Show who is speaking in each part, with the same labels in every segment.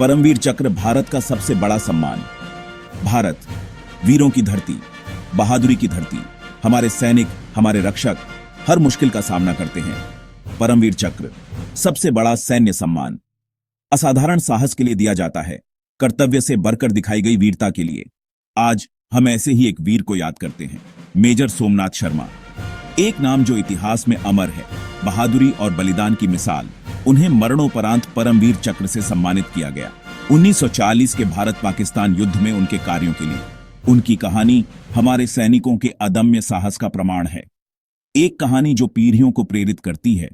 Speaker 1: परमवीर चक्र भारत का सबसे बड़ा सम्मान। भारत, वीरों की धरती, बहादुरी की धरती। हमारे सैनिक, हमारे रक्षक हर मुश्किल का सामना करते हैं। परमवीर चक्र सबसे बड़ा सैन्य सम्मान असाधारण साहस के लिए दिया जाता है, कर्तव्य से बढ़कर दिखाई गई वीरता के लिए। आज हम ऐसे ही एक वीर को याद करते हैं, मेजर सोमनाथ शर्मा। एक नाम जो इतिहास में अमर है, बहादुरी और बलिदान की मिसाल। उन्हें मरणोपरांत परमवीर चक्र से सम्मानित किया गया 1940 के भारत पाकिस्तान युद्ध में उनके कार्यों के लिए। उनकी कहानी हमारे सैनिकों के अदम्य साहस का प्रमाण है। एक कहानी जो पीढ़ियों को प्रेरित करती है,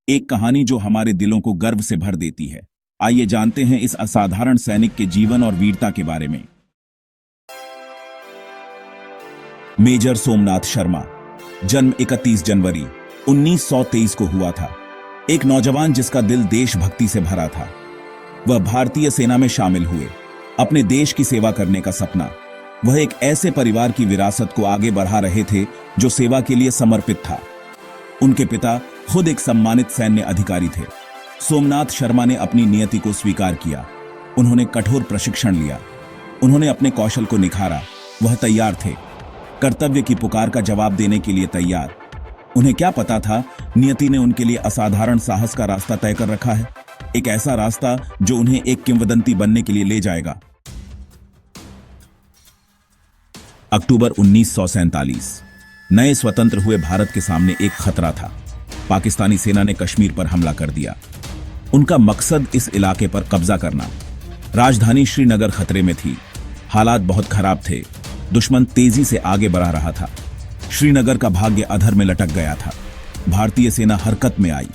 Speaker 1: एक कहानी जो हमारे दिलों को गर्व से भर देती है। आइए जानते हैं इस असाधारण सैनिक के जीवन और वीरता के बारे में। मेजर सोमनाथ शर्मा जन्म 31 जनवरी 1923 को हुआ था। एक नौजवान जिसका दिल देशभक्ति से भरा था। वह भारतीय सेना में शामिल हुए, अपने देश की सेवा करने का सपना। वह एक ऐसे परिवार की विरासत को आगे बढ़ा रहे थे जो सेवा के लिए समर्पित था। उनके पिता खुद एक सम्मानित सैन्य अधिकारी थे। सोमनाथ शर्मा ने अपनी नियति को स्वीकार किया। उन्होंने कठोर प्रशिक्षण लिया, उन्होंने अपने कौशल को निखारा। वह तैयार थे, कर्तव्य की पुकार का जवाब देने के लिए तैयार। उन्हें क्या पता था, नियति ने उनके लिए असाधारण साहस का रास्ता तय कर रखा है, एक ऐसा रास्ता जो उन्हें एक किंवदंती बनने के लिए ले जाएगा। अक्टूबर 1947 नए स्वतंत्र हुए भारत के सामने एक खतरा था। पाकिस्तानी सेना ने कश्मीर पर हमला कर दिया। उनका मकसद इस इलाके पर कब्जा करना। राजधानी श्रीनगर खतरे में थी। हालात बहुत खराब थे। दुश्मन तेजी से आगे बढ़ा रहा था। श्रीनगर का भाग्य अधर में लटक गया था। भारतीय सेना हरकत में आई।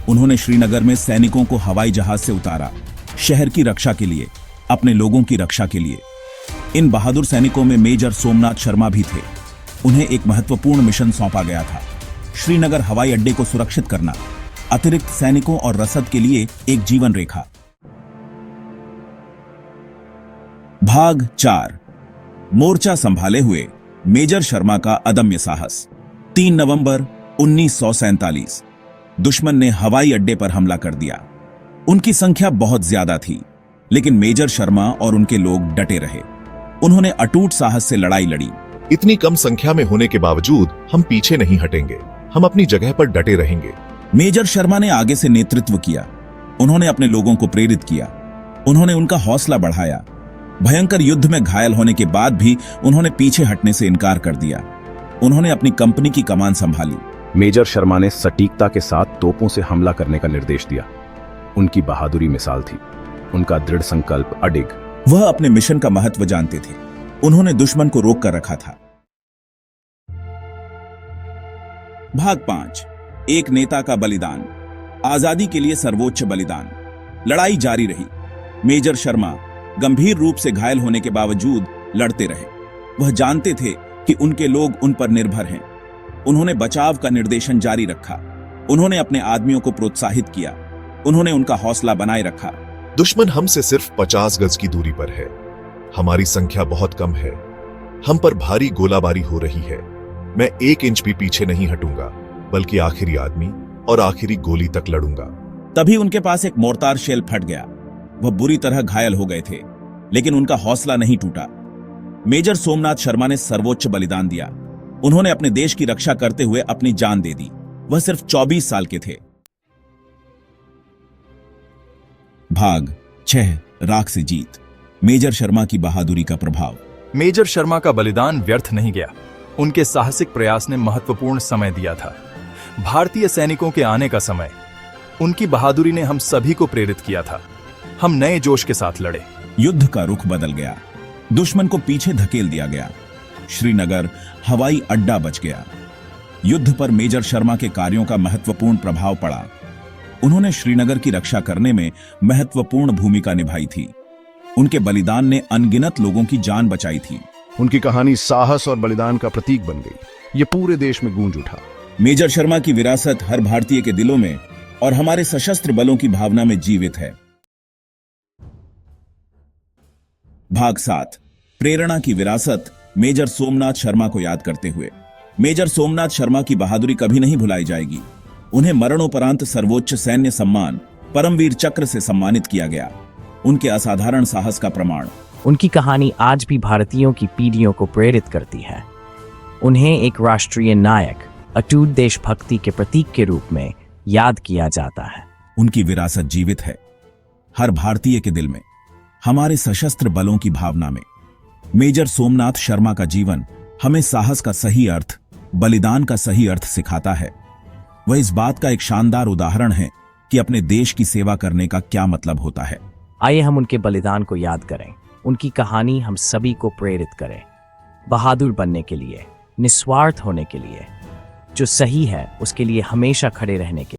Speaker 1: उन्होंने श्रीनगर में सैनिकों को हवाई जहाज से उतारा, शहर की रक्षा के लिए, अपने लोगों की रक्षा के लिए। इन बहादुर सैनिकों में मेजर सोमनाथ शर्मा भी थे। उन्हें एक महत्वपूर्ण मिशन सौंपा गया था, श्रीनगर हवाई अड्डे को सुरक्षित करना, अतिरिक्त सैनिकों और रसद के लिए एक जीवन रेखा। भाग 4 मोर्चा संभाले हुए मेजर शर्मा का अदम्य साहस। 3 नवंबर 1947 दुश्मन ने हवाई अड्डे पर हमला कर दिया। उनकी संख्या बहुत ज्यादा थी, लेकिन मेजर शर्मा और उनके लोग डटे रहे। उन्होंने अटूट साहस से लड़ाई लड़ी।
Speaker 2: इतनी कम संख्या में होने के बावजूद हम पीछे नहीं हटेंगे, हम अपनी जगह पर डटे रहेंगे।
Speaker 1: मेजर शर्मा ने आगे से नेतृत्व किया। उन्होंने अपने लोगों को प्रेरित किया। उन्होंने उनका हौसला बढ़ाया। भयंकर युद्ध में घायल होने के बाद भी उन्होंने पीछे हटने से इनकार कर दिया। उन्होंने अपनी कंपनी की कमान संभाली।
Speaker 3: मेजर शर्मा ने सटीकता के साथ तोपों से हमला करने का निर्देश दिया। उनकी बहादुरी मिसाल थी, उनका दृढ़ संकल्प अडिग।
Speaker 1: वह अपने मिशन का महत्व जानते थे। उन्होंने दुश्मन को रोक कर रखा था। भाग 5 एक नेता का बलिदान। आजादी के लिए सर्वोच्च बलिदान। लड़ाई जारी रही। मेजर शर्मा गंभीर रूप से घायल होने के बावजूद लड़ते रहे। वह जानते थे कि उनके लोग उन पर निर्भर हैं। उन्होंने बचाव का निर्देशन जारी रखा। उन्होंने अपने आदमियों को प्रोत्साहित किया। उन्होंने उनका हौसला बनाए रखा।
Speaker 2: दुश्मन हमसे सिर्फ 50 गज की दूरी पर है। हमारी संख्या बहुत कम है। हम पर भारी गोलाबारी हो रही है। मैं 1 इंच भी पीछे नहीं हटूंगा, बल्कि आखिरी आदमी और आखिरी गोली तक लड़ूंगा।
Speaker 1: तभी उनके पास एक मोर्टार शेल फट गया। वह बुरी तरह घायल हो गए थे, लेकिन उनका हौसला नहीं टूटा। मेजर सोमनाथ शर्मा ने सर्वोच्च बलिदान दिया। उन्होंने अपने देश की रक्षा करते हुए अपनी जान दे दी। वह सिर्फ 24 साल के थे। भाग 6 राख से जीत। मेजर शर्मा की बहादुरी का प्रभाव।
Speaker 4: मेजर शर्मा का बलिदान व्यर्थ नहीं गया। उनके साहसिक प्रयास ने महत्वपूर्ण समय दिया था। भारतीय सैनिकों के आने का समय। उनकी बहादुरी ने हम सभी को प्रेरित किया था। हम नए जोश के साथ लड़े।
Speaker 1: युद्ध का रुख बदल गया। दुश्मन को पीछे धकेल दिया गया। श्रीनगर हवाई अड्डा बच गया। युद्ध पर मेजर शर्मा के कार्यों का महत्वपूर्ण प्रभाव पड़ा। उन्होंने श्रीनगर की रक्षा करने में महत्वपूर्ण भूमिका निभाई थी। उनके बलिदान ने अनगिनत लोगों की जान बचाई थी।
Speaker 3: उनकी कहानी साहस और बलिदान का प्रतीक बन गई। ये पूरे देश में गूंज उठा।
Speaker 1: मेजर शर्मा की विरासत हर भारतीय के दिलों में और हमारे सशस्त्र बलों की भावना में जीवित है। भाग 7 प्रेरणा की विरासत। मेजर सोमनाथ शर्मा को याद करते हुए। मेजर सोमनाथ शर्मा की बहादुरी कभी नहीं भुलाई जाएगी। उन्हें मरणोपरांत सर्वोच्च सैन्य सम्मान परमवीर चक्र से सम्मानित किया गया। उनके असाधारण साहस का प्रमाण।
Speaker 5: उनकी कहानी आज भी भारतीयों की पीढ़ियों को प्रेरित करती है। उन्हें एक राष्ट्रीय नायक, अटूट देशभक्ति के प्रतीक के रूप में याद किया जाता है।
Speaker 1: उनकी विरासत जीवित है हर भारतीय के दिल में, हमारे सशस्त्र बलों की भावना में। मेजर सोमनाथ शर्मा का जीवन हमें साहस का सही अर्थ, बलिदान का सही अर्थ सिखाता है। वह इस बात का एक शानदार उदाहरण है कि अपने देश की सेवा करने का क्या मतलब होता है।
Speaker 5: आइए हम उनके बलिदान को याद करें, उनकी कहानी हम सभी को प्रेरित करे, बहादुर बनने के लिए, निस्वार्थ होने के लिए, जो सही है उसके लिए हमेशा खड़े रहने के